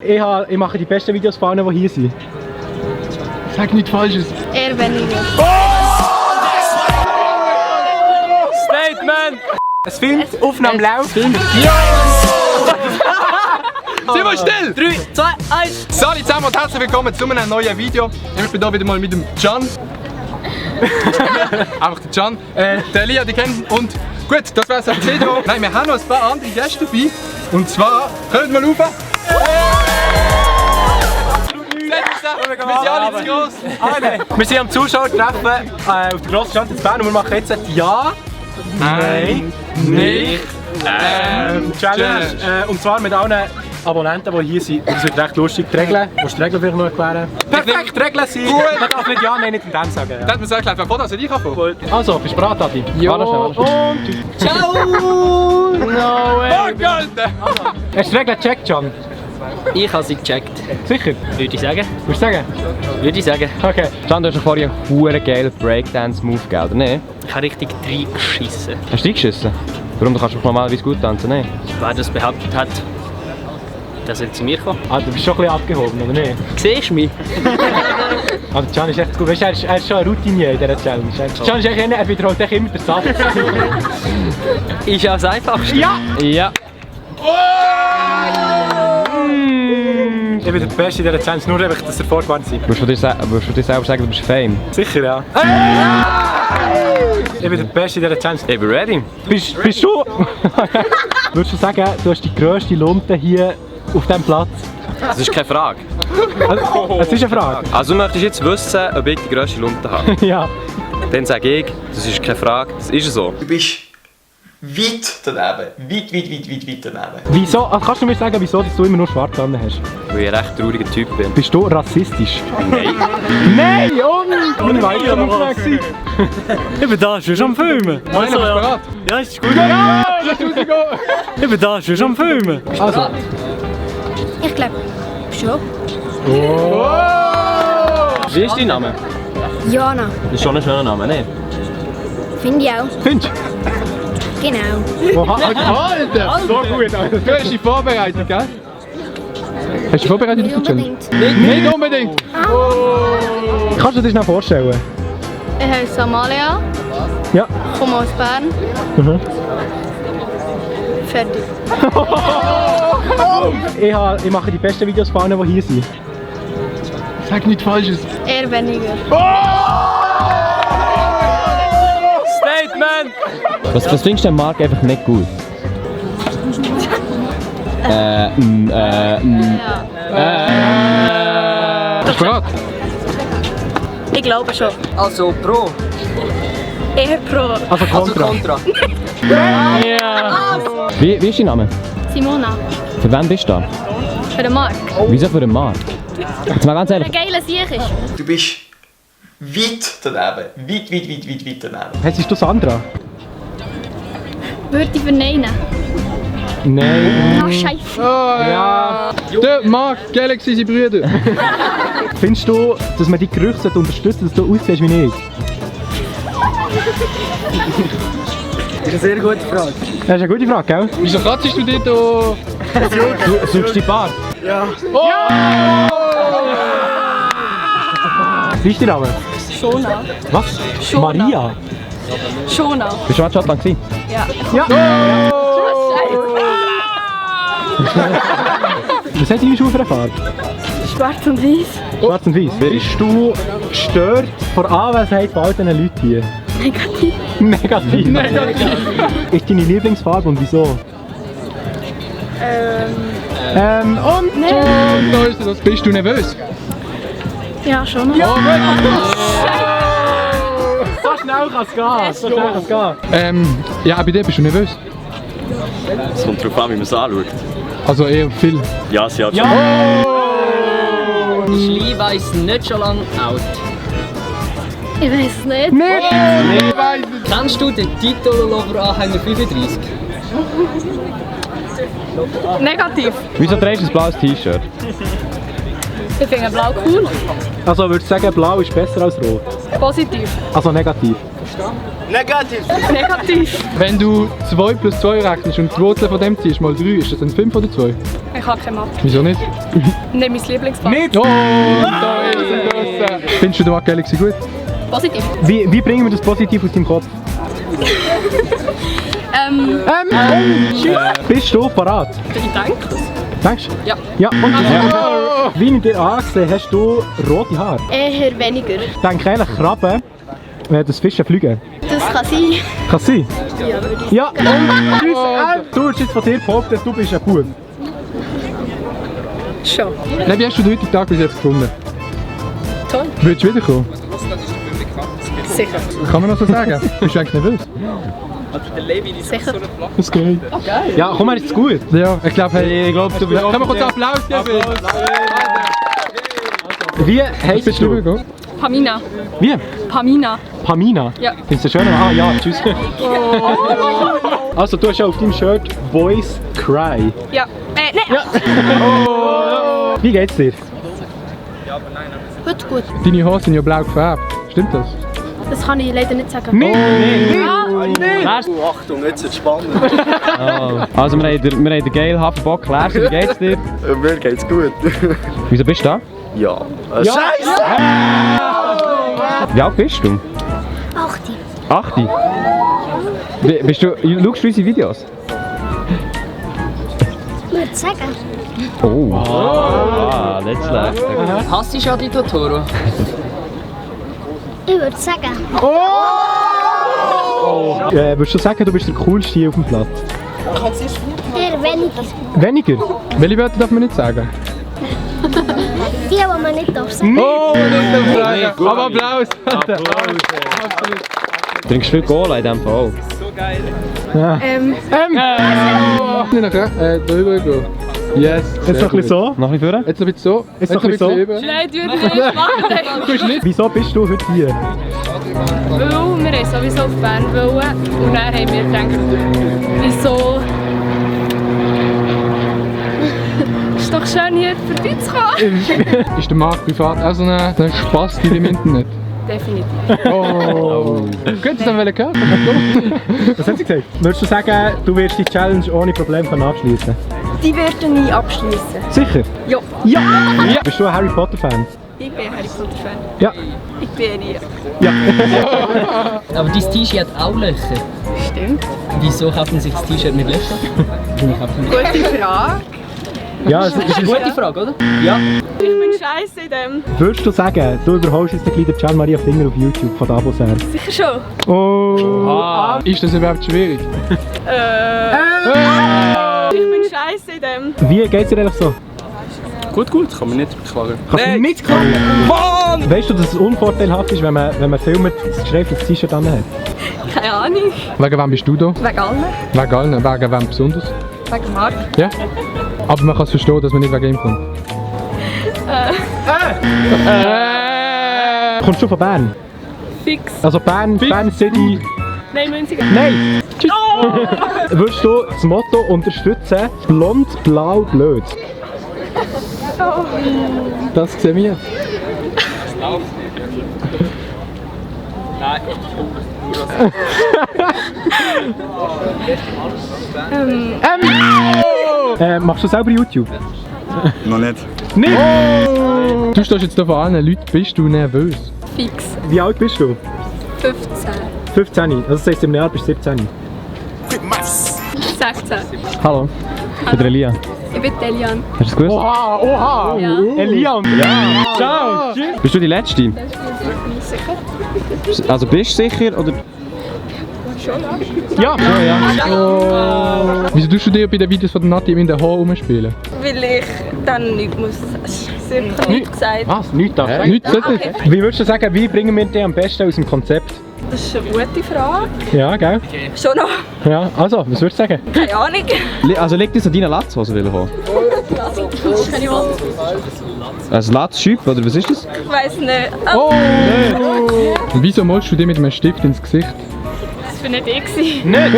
Ich mache die besten Videos von allen, die hier sind. Sag nichts Falsches. Eher weniger. Statement! Es filmt, Aufnahme läuft. Ja! Sind wir still? 3, 2, 1. Salut zusammen und herzlich willkommen zu einem neuen Video. Ich bin hier wieder mal mit dem Can. Einfach der Can. Der Elia, die kennen. Und gut, das wär's am Video. Nein, wir haben noch ein paar andere Gäste dabei. Und zwar, kommt mal rauf. Wir sind alle zu gross. Wir sind am Zuschauertreffen auf der grossen Stadt in Bern und wir machen jetzt ein Ja, Nein, Nicht Challenge. Und zwar mit allen Abonnenten, die hier sind. Das wird recht lustig. Die Regeln, willst du die Regeln vielleicht noch erklären? Perfekt, die Regeln sind... Man darf nicht Ja, Nein, nicht in dem sagen. Das hat mir sehr erklärt. Wer von das ich anfangen? Also, bist du bereit, Adi? Jo, und... Ciao! No way! Fuck, Alter! Hast du die Regeln gecheckt, Can? Ich habe sie gecheckt. Sicher? Würde ich sagen. Willst du sagen? Würde ich sagen. Okay. Can, du hast vorhin einen huere geilen Breakdance-Move gegeben, oder nicht? Ich habe richtig reingeschissen. Hast du reingeschissen? Warum? Du kannst doch normalerweise gut tanzen, nicht? Wer das behauptet hat, der soll zu mir kommen. Ah, du bist schon ein bisschen abgehoben, oder nicht? Siehst du mich? Aber Can ist echt gut. Weißt du, er ist schon ein Routinier in dieser Challenge. Can ist echt, er wiederholt echt immer den Satz. Ist ja das Einfachste. Ja! Ja. Ich bin der Beste in dieser Challenge, nur einfach, dass ihr vorgewarnt seid. Willst du dir selber sagen, du bist Fame? Sicher, ja. Ich bin der Beste in dieser Challenge. Ich bin ready. Bist du... Würdest du sagen, du hast die grösste Lunte hier auf diesem Platz? Das ist keine Frage. Also, es ist eine Frage. Also du möchtest jetzt wissen, ob ich die grösste Lunte habe. Ja. Dann sage ich, das ist keine Frage, das ist so. Du bist weit daneben. Weit daneben. Wieso? Also, kannst du mir sagen, wieso dass du immer nur schwarz an hast? Weil ich ein recht trauriger Typ bin. Bist du rassistisch? Nein. Nein! Und? Meine Weite am Aufmerksam. Ich bin da, schon am Filmen. Meine, bist du bereit? Ja, ist gut. Ja! Lass uns gehen! Ich bin da, schon am Filmen. Also. Ich glaube schon. Wie ist dein Name? Jana. Das ist schon ein schöner Name, nicht? Finde ich auch. Findest Genau. du? Alter! So gut, Alter. Du hast dich vorbereitet, gell? Hast du dich vorbereitet auf die Challenge? Unbedingt. Nicht unbedingt! Kannst du dir das noch vorstellen? Ich heiße Amalia, Ja. komme aus Bern. Mhm. Fertig. Ich mache die besten Videos von allen, die hier sind. Sag nichts Falsches. Eher weniger. Statement! Was findest du an Marc einfach nicht gut? Ja. Bist du bereit? Ich glaube schon. Also Pro. Eher pro. Also Also Kontra. Contra. Wie ist dein Name? Simona. Für wen bist du da? Für den Marc. Wieso für den Marc? Jetzt mal ganz Ein ehrlich. geiler Sieg ist. Du bist weit daneben. Weit daneben. Heißt du Sandra? Würde ich verneinen. Nein. Ach, Scheiße. Ja. Der Marc, Galaxy sind Brüder. Findest du, dass man die Gerüchte unterstützen, dass du aussiehst wie ich? Das ist eine sehr gute Frage. Das ist eine gute Frage, gell? Wieso kratzt du dir da? Du suchst die Bar. Wie ist dein Name? Shona. Was? Shona. Maria? Shona. Bist du mal in Schottland gewesen? Ja. Was hat deine Schuhe für eine Farbe? Schwarz und weiß. Schwarz und weiß. Bist du gestört von der Anwesenheit von all diesen Leuten hier? Negativ. Negativ. Ist deine Lieblingsfarbe und wieso? Und? Und da ist das. Bist du nervös? Ja, schon. So schnell kann es gehen. So schnell kann es gehen. Ja, bei dir bist du nervös? Es kommt darauf an, wie man es anschaut. Also eher viel. Ja, sie hat schon. Schleiwa ist nicht schon lange alt. Ich weiß es nicht. Ich weiss es. Kennst du den Titolo-Lover-Anhänger 35? Negativ. Wieso trägst du ein blaues T-Shirt? Ich finde blau cool. Also würdest du sagen, blau ist besser als rot? Positiv. Also negativ. Negativ. Wenn du 2 plus 2 rechnest und die Wurzel von dem ziehst mal 3, ist das dann 5 oder 2? Ich habe keine Mathe. Wieso nicht? Nicht mein Lieblingsfach. Nicht! Oh, da ist es raus. Findest du den Art Galaxy gut? Positiv. Wie bringen wir das positiv aus deinem Kopf? Bist du parat? Ich denke es. Denkst du? Ja. Ja, und wie ich dir angesehen hast du rote Haare. Eher weniger. Ich denke eigentlich Krabben, wenn das Fische fliegen. Das kann sein. Kann sein? Ja, und tschüss, du hast jetzt von dir behauptet, du bist ein Bub. Schon. Wie hast du den heutigen Tag bis jetzt gefunden? Toll. Willst du wiederkommen? Sicher. Kann man noch so sagen? Bist du eigentlich nervös? Sicher. Das geht. Ja, komm, ist gut. Ja, ich glaube, hey, du bist können wir kurz Applaus geben? Wie heisst du? Pamina. Wie? Pamina. Pamina? Ja. Findest du schön? Ah ja, tschüss. Also du hast ja auf deinem Shirt Boys Cry. Ja. Nein. Wie geht's dir? Gut, gut. Deine Haare sind ja blau gefärbt. Stimmt das? Das kann ich leider nicht sagen. Achtung, jetzt ist es spannend. Also wir haben den geilen Hafenbock. Klärst du, wie geht's dir? Mir geht's gut. Wieso bist du da? Ja. Scheiße! Wie alt bist du? 8. 8? Schaust du unsere Videos? Würde sagen. Oh. Ah, nicht schlecht. Hasst du schon die Totoro? Ich würde sagen. Würdest du sagen, du bist der coolste hier auf dem Platz? Eher weniger. Weniger? Welche Wörter darf man nicht sagen? Die, die man nicht darf sagen. Oh, das ist eine Frage. Aber Applaus! Trinkst du viel Cola in diesem Fall? Drüber gehen. Yes. Jetzt noch ein bisschen so. Noch ein bisschen Jetzt noch ein bisschen so. Jetzt noch ein bisschen so. Über. Nein, du nicht. Mach nicht. Wieso bist du heute hier? Weil wir haben sowieso auf Bern wollen. Und dann haben wir gedacht, wieso... Ist doch schön hier vorbeizukommen. Ist der Marc privat auch so ein Spaß im Internet? Definitiv. Oh. Könntest du dann hören? Was hat sie gesagt? Würdest du sagen, du wirst die Challenge ohne Probleme abschließen? Die würden nie abschließen. Sicher? Ja. Ja! Bist du ein Harry Potter Fan? Ich bin Harry Potter Fan. Ja. Ich bin nie. Ja. Aber dein T-Shirt hat auch Löcher. Stimmt. Wieso kauft man sich das T-Shirt mit Löchern? Gute Frage. Ja, es Das ist eine gute Frage, oder? Ich bin scheiße in dem. Würdest du sagen, du überholst jetzt den Gian Maria Finger auf YouTube von Abos her? Sicher schon. Oh! Ist das überhaupt schwierig? Ich bin scheiße in dem. Wie geht's dir eigentlich so? Gut, kann man nicht beklagen. Kannst du nicht kommen? Weißt du, dass es unvorteilhaft ist, wenn man filmt, das geschreibtes T-Shirt an hat? Keine Ahnung. Wegen wem bist du da? Wegen allen. Wegen allen? Wegen wem besonders? Wegen Marc. Ja? Aber man kann es verstehen, dass man nicht wegen ihm kommt. Kommst du von Bern? Fix. Also Bern City? Nein, Münziger. Nein! Tschüss! Würdest du das Motto unterstützen, blond, blau, blöd? Das sehen wir jetzt. Machst du selber YouTube? Noch nicht. Nicht? Du stehst jetzt da vor allen Leuten, bist du nervös? Fix. Wie alt bist du? 15. 15. Also das heisst, im Jahr bist du 17. 16. Hallo. Ich bin der Elia. Ich bin Delian. Hast du es gewusst? Oha! Ja. Elian! Ja! Ciao! Tschüss! Bist du die Letzte? Sicher? Also bist du sicher oder? Ja! Wieso tust du dir bei den Videos von der Nati in den Haaren rumspielen? Weil ich dann nichts muss. Sicher nichts gesagt. Was? Nichts da? Nichts sollte? Wie würdest du sagen, wie bringen wir dich am besten aus dem Konzept? Das ist eine gute Frage. Ja, gell? Schon noch? Ja, also, was würdest du sagen? Keine Ahnung. Also liegt das an deinen Latzhosen, will ich haben? Keine Ahnung. Ein Latzschüpp oder was ist das? Ich weiss nicht. Oh! Und wieso malst du dir mit einem Stift ins Gesicht? es für nicht ich gewesen. Nicht?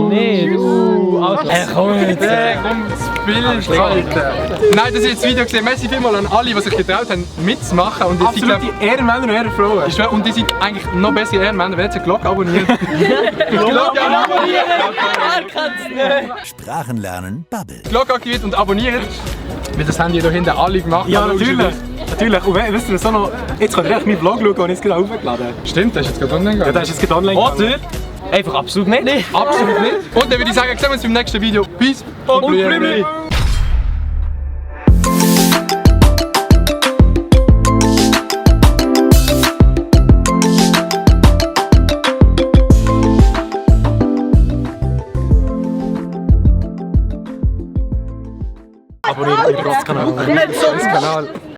Nee, du. Komm, das Bild, Alter. Nein, das ist jetzt das Video gesehen. Merci vielmals an alle, die sich getraut haben, mitzumachen. Und ich Absolute Ehrenmänner und Ehrenfrauen. Ich schwöre, und die sind eigentlich noch bessere Ehrenmänner. Wer hat die Glocke abonniert? Glocke abonniert! Sprachen lernen, Bubble. Glocke aktiviert und abonniert. Weil das haben die da hinten alle gemacht. Ja, natürlich. Natürlich. Und wisst ihr so noch, jetzt könnt ihr echt meinen Vlog schauen, den ich jetzt gerade hochgeladen habe. Stimmt, das ist jetzt gerade online Ja, gegangen. das ist jetzt gerade online gegangen. Einfach absolut nicht. Absolut nicht. Und dann würde ich sagen, sehen wir uns beim nächsten Video. Peace und Blümli. Abonniert den Kanal. Das Kanal.